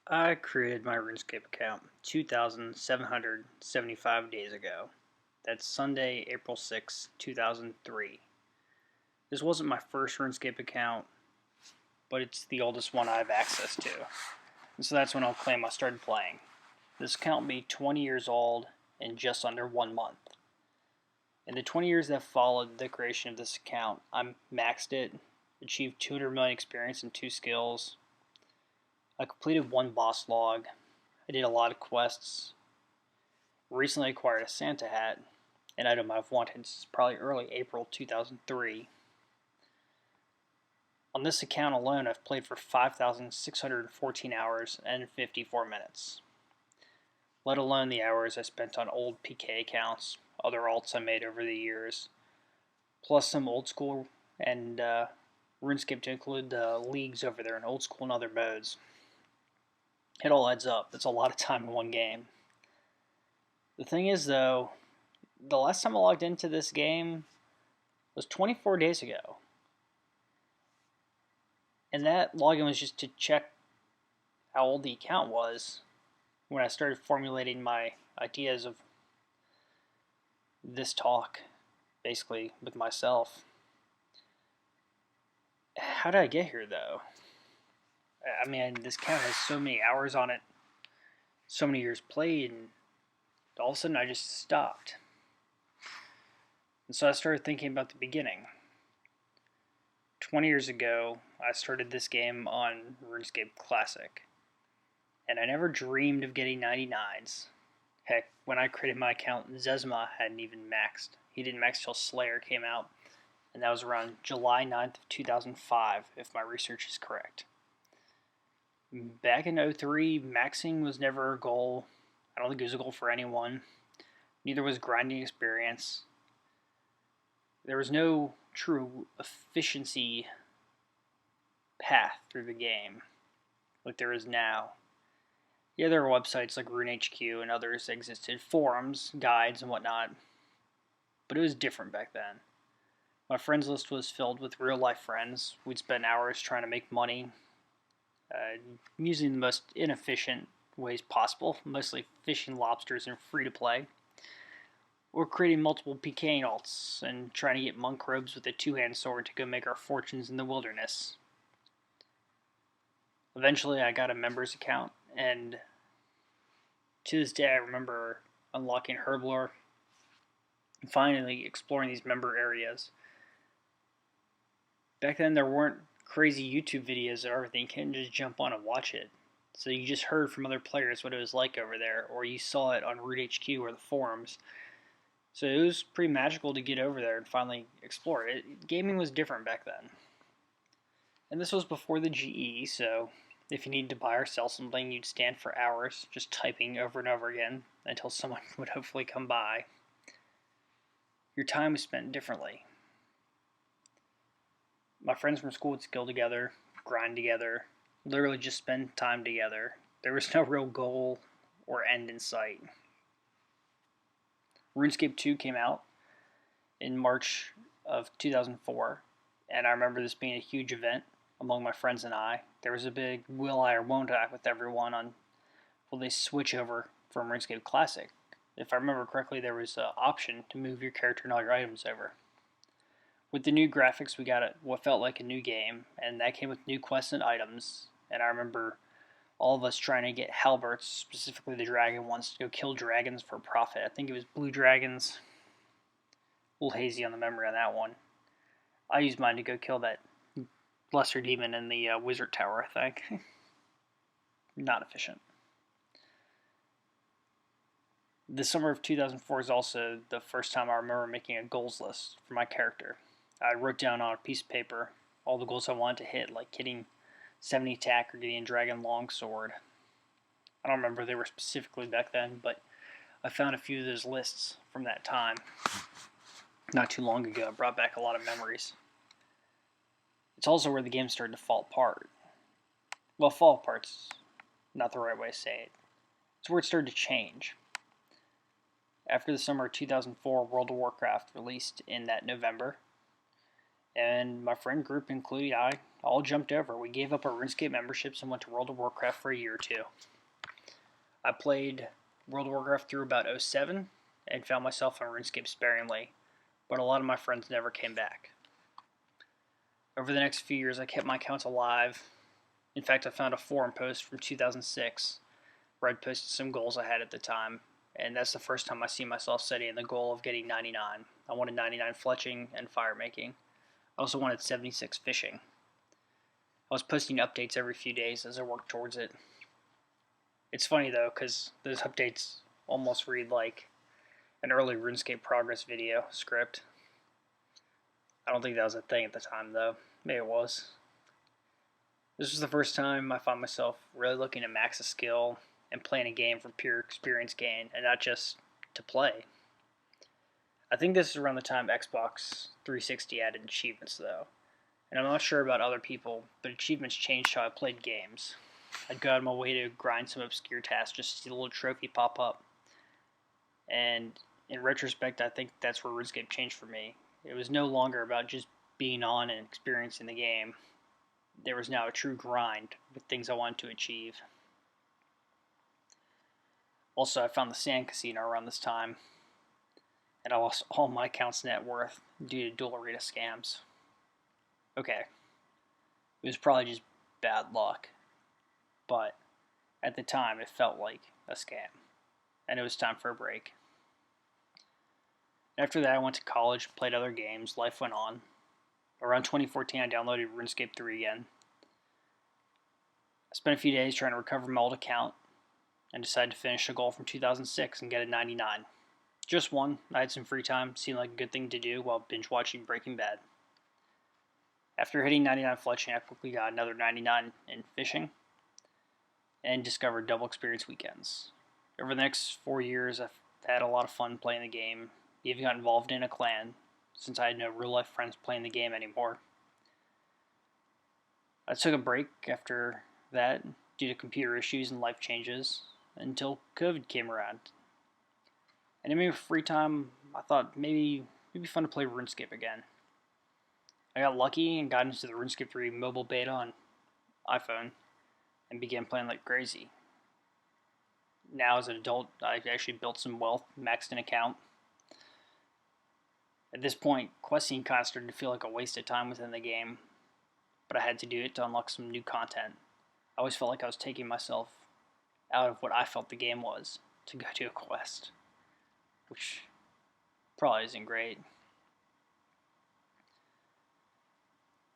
I created my RuneScape account 2,775 days ago. That's Sunday, April 6, 2003. This wasn't my first RuneScape account, but it's the oldest one I have access to. And so that's when I'll claim I started playing. This account will be 20 years old in just under 1 month. In the 20 years that followed the creation of this account, I maxed it, achieved 200 million experience and 2 skills. I completed 1 boss log. I did a lot of quests. Recently acquired a Santa hat, an item I've wanted since probably early April 2003. On this account alone, I've played for 5,614 hours and 54 minutes, let alone the hours I spent on old PK accounts, other alts I made over the years, plus some old school and RuneScape to include the leagues over there and old school and other modes. It all adds up. It's a lot of time in one game. The thing is, though, the last time I logged into this game was 24 days ago. And that login was just to check how old the account was when I started formulating my ideas of this talk, basically, with myself. How did I get here, though? I mean, this account has so many hours on it, so many years played, and all of a sudden I just stopped. And so I started thinking about the beginning. 20 years ago, I started this game on RuneScape Classic, and I never dreamed of getting 99s. Heck, when I created my account, Zezma hadn't even maxed. He didn't max till Slayer came out, and that was around July 9th of 2005, if my research is correct. Back in 03, maxing was never a goal. I don't think it was a goal for anyone. Neither was grinding experience. There was no true efficiency path through the game like there is now. Yeah, there are websites like RuneHQ and others that existed, forums, guides, and whatnot, but it was different back then. My friends list was filled with real-life friends. We'd spend hours trying to make money, using the most inefficient ways possible, mostly fishing lobsters and free-to-play, or creating multiple PK alts and trying to get monk robes with a two-hand sword to go make our fortunes in the wilderness. Eventually, I got a members account, and to this day, I remember unlocking Herblore and finally exploring these member areas. Back then, there weren't crazy YouTube videos or everything. You couldn't just jump on and watch it. So you just heard from other players what it was like over there, or you saw it on RuneHQ or the forums. So it was pretty magical to get over there and finally explore it. Gaming was different back then. And this was before the GE, so if you needed to buy or sell something, you'd stand for hours just typing over and over again until someone would hopefully come by. Your time was spent differently. My friends from school would skill together, grind together, literally just spend time together. There was no real goal or end in sight. RuneScape 2 came out in March of 2004, and I remember this being a huge event among my friends and I. There was a big will I or won't I with everyone on will they switch over from RuneScape Classic. If I remember correctly, there was an option to move your character and all your items over. With the new graphics, we got what felt like a new game, and that came with new quests and items. And I remember all of us trying to get halberts, specifically the dragon ones, to go kill dragons for profit. I think it was blue dragons. A little hazy on the memory on that one. I used mine to go kill that lesser demon in the wizard tower, I think. Not efficient. The summer of 2004 is also the first time I remember making a goals list for my character. I wrote down on a piece of paper all the goals I wanted to hit, like hitting 70 attack or getting a dragon longsword. I don't remember if they were specifically back then, but I found a few of those lists from that time not too long ago. It brought back a lot of memories. It's also where the game started to fall apart. Well, fall apart's not the right way to say it. It's where it started to change. After the summer of 2004, World of Warcraft released in that November, and my friend group, including I, all jumped over. We gave up our RuneScape memberships and went to World of Warcraft for a year or two. I played World of Warcraft through about '07 and found myself on RuneScape sparingly, but a lot of my friends never came back. Over the next few years, I kept my accounts alive. In fact, I found a forum post from 2006 where I'd posted some goals I had at the time, and that's the first time I see myself setting the goal of getting 99. I wanted 99 fletching and fire making. I also wanted 76 fishing. I was posting updates every few days as I worked towards it. It's funny though, because those updates almost read like an early RuneScape progress video script. I don't think that was a thing at the time though. Maybe it was. This was the first time I found myself really looking to max a skill and playing a game for pure experience gain and not just to play. I think this is around the time Xbox 360 added achievements though. And I'm not sure about other people, but achievements changed how I played games. I'd go out of my way to grind some obscure tasks just to see a little trophy pop up. And in retrospect, I think that's where RuneScape changed for me. It was no longer about just being on and experiencing the game. There was now a true grind with things I wanted to achieve. Also, I found the Sand Casino around this time, and I lost all my account's net worth due to dual arena scams. Okay, it was probably just bad luck, but at the time it felt like a scam, and it was time for a break. After that, I went to college, played other games, life went on. Around 2014, I downloaded RuneScape 3 again. I spent a few days trying to recover my old account, and decided to finish a goal from 2006 and get a 99. Just one. I had some free time, seemed like a good thing to do while binge watching Breaking Bad. After hitting 99 fletching, I quickly got another 99 in fishing, and discovered double experience weekends. Over the next 4 years, I've had a lot of fun playing the game, even got involved in a clan, since I had no real-life friends playing the game anymore. I took a break after that due to computer issues and life changes, until COVID came around. And in my free time, I thought maybe it'd be fun to play RuneScape again. I got lucky and got into the RuneScape 3 mobile beta on iPhone and began playing like crazy. Now as an adult, I actually built some wealth, maxed an account. At this point, questing kind of started to feel like a waste of time within the game, but I had to do it to unlock some new content. I always felt like I was taking myself out of what I felt the game was to go do a quest, which probably isn't great.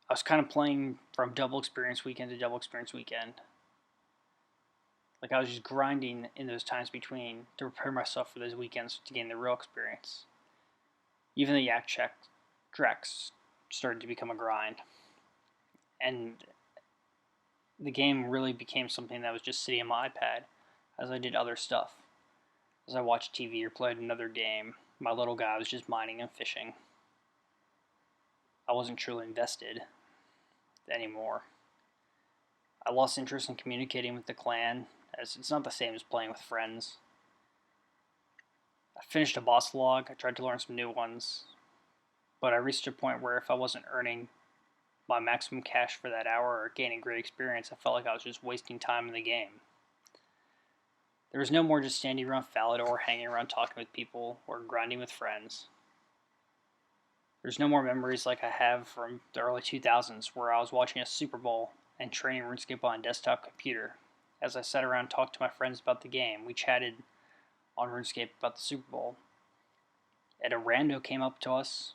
I was kind of playing from double experience weekend to double experience weekend. Like I was just grinding in those times between to prepare myself for those weekends to gain the real experience. Even the yak check treks started to become a grind. And the game really became something that was just sitting on my iPad as I did other stuff. As I watched TV or played another game, my little guy was just mining and fishing. I wasn't truly invested anymore. I lost interest in communicating with the clan, as it's not the same as playing with friends. I finished a boss log, I tried to learn some new ones, but I reached a point where if I wasn't earning my maximum cash for that hour or gaining great experience, I felt like I was just wasting time in the game. There was no more just standing around Falador, hanging around talking with people, or grinding with friends. There's no more memories like I have from the early 2000s where I was watching a Super Bowl and training RuneScape on a desktop computer. As I sat around and talked to my friends about the game, we chatted on RuneScape about the Super Bowl. And a rando came up to us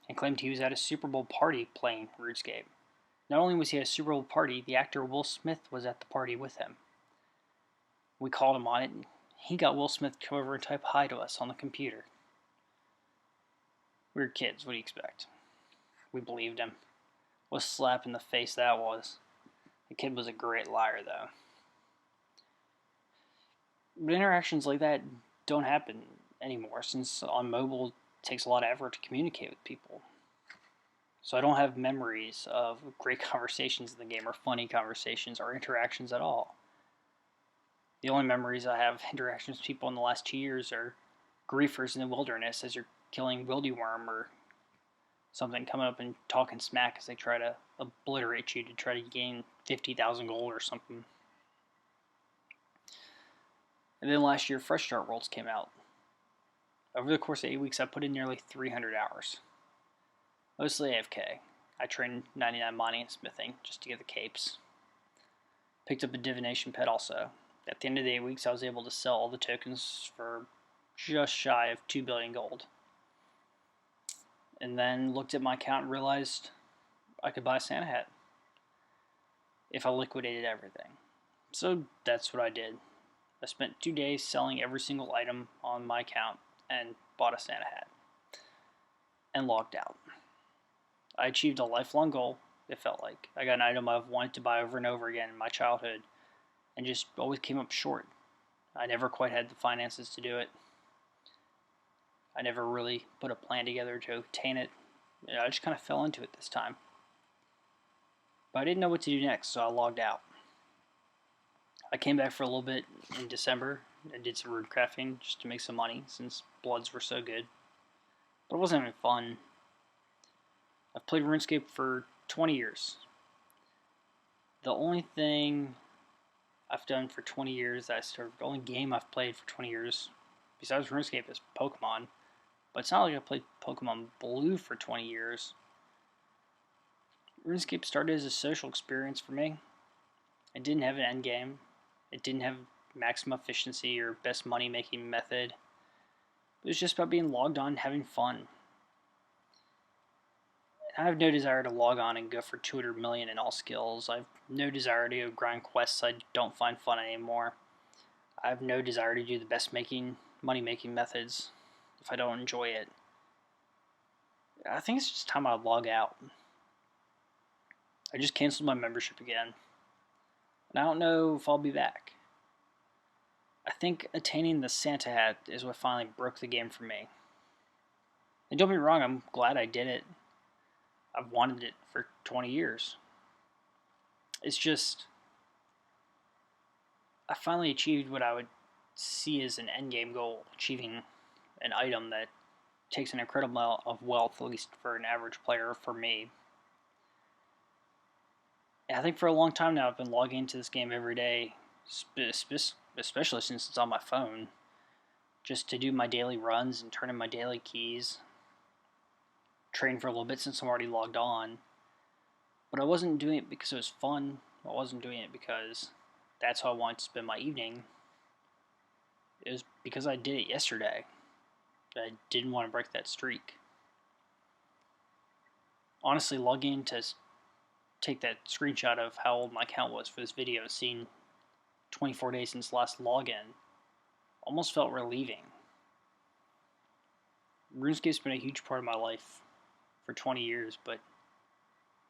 and claimed he was at a Super Bowl party playing RuneScape. Not only was he at a Super Bowl party, the actor Will Smith was at the party with him. We called him on it, and he got Will Smith to come over and type hi to us on the computer. We were kids, what do you expect? We believed him. What a slap in the face that was. The kid was a great liar, though. But interactions like that don't happen anymore, since on mobile it takes a lot of effort to communicate with people. So I don't have memories of great conversations in the game, or funny conversations, or interactions at all. The only memories I have of interactions with people in the last 2 years are griefers in the wilderness as you're killing wildy worm, or something coming up and talking smack as they try to obliterate you to try to gain 50,000 gold or something. And then last year, Fresh Start Worlds came out. Over the course of 8 weeks, I put in nearly 300 hours. Mostly AFK. I trained 99 mining and smithing just to get the capes. Picked up a divination pet also. At the end of the 8 weeks, I was able to sell all the tokens for just shy of 2 billion gold. And then looked at my account and realized I could buy a Santa hat if I liquidated everything. So that's what I did. I spent 2 days selling every single item on my account and bought a Santa hat and logged out. I achieved a lifelong goal, it felt like. I got an item I've wanted to buy over and over again in my childhood and just always came up short. I never quite had the finances to do it. I never really put a plan together to obtain it. I just kind of fell into it this time. But I didn't know what to do next, so I logged out. I came back for a little bit in December and did some rune crafting just to make some money since bloods were so good. But it wasn't even fun. I've played RuneScape for 20 years. The only thing I've done for 20 years the only game I've played for 20 years besides RuneScape is Pokemon. But it's not like I played Pokemon Blue for 20 years. RuneScape started as a social experience for me. It didn't have an end game. It didn't have maximum efficiency or best money making method. It was just about being logged on and having fun. I have no desire to log on and go for 200 million in all skills. I have no desire to grind quests I don't find fun anymore. I have no desire to do the best money making methods if I don't enjoy it. I think it's just time I log out. I just canceled my membership again. And I don't know if I'll be back. I think attaining the Santa hat is what finally broke the game for me. And don't be wrong, I'm glad I did it. I've wanted it for 20 years. It's just, I finally achieved what I would see as an endgame goal, achieving an item that takes an incredible amount of wealth, at least for an average player, for me. And I think for a long time now I've been logging into this game every day, especially since it's on my phone, just to do my daily runs and turn in my daily keys. Train for a little bit since I'm already logged on. But I wasn't doing it because it was fun. I wasn't doing it because that's how I wanted to spend my evening. It was because I did it yesterday. I didn't want to break that streak. Honestly, logging in to take that screenshot of how old my account was for this video, seeing 24 days since last login, almost felt relieving. RuneScape's been a huge part of my life for 20 years, but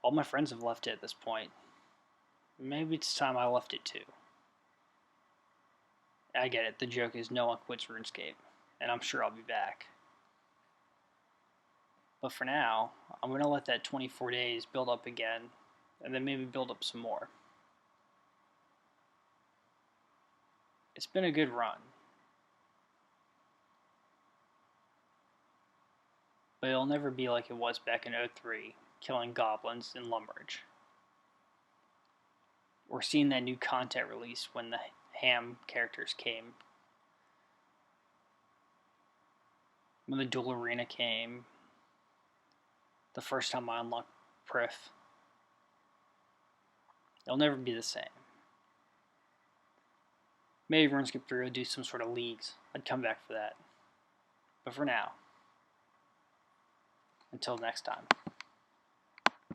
all my friends have left it at this point. Maybe it's time I left it too. I get it, the joke is no one quits RuneScape, and I'm sure I'll be back. But for now, I'm going to let that 24 days build up again, and then maybe build up some more. It's been a good run. But it'll never be like it was back in 03, killing goblins in Lumbridge. Or seeing that new content release when the ham characters came. When the dual arena came. The first time I unlocked Prif. It'll never be the same. Maybe RuneScape 3 will do some sort of leagues. I'd come back for that. But for now, until next time.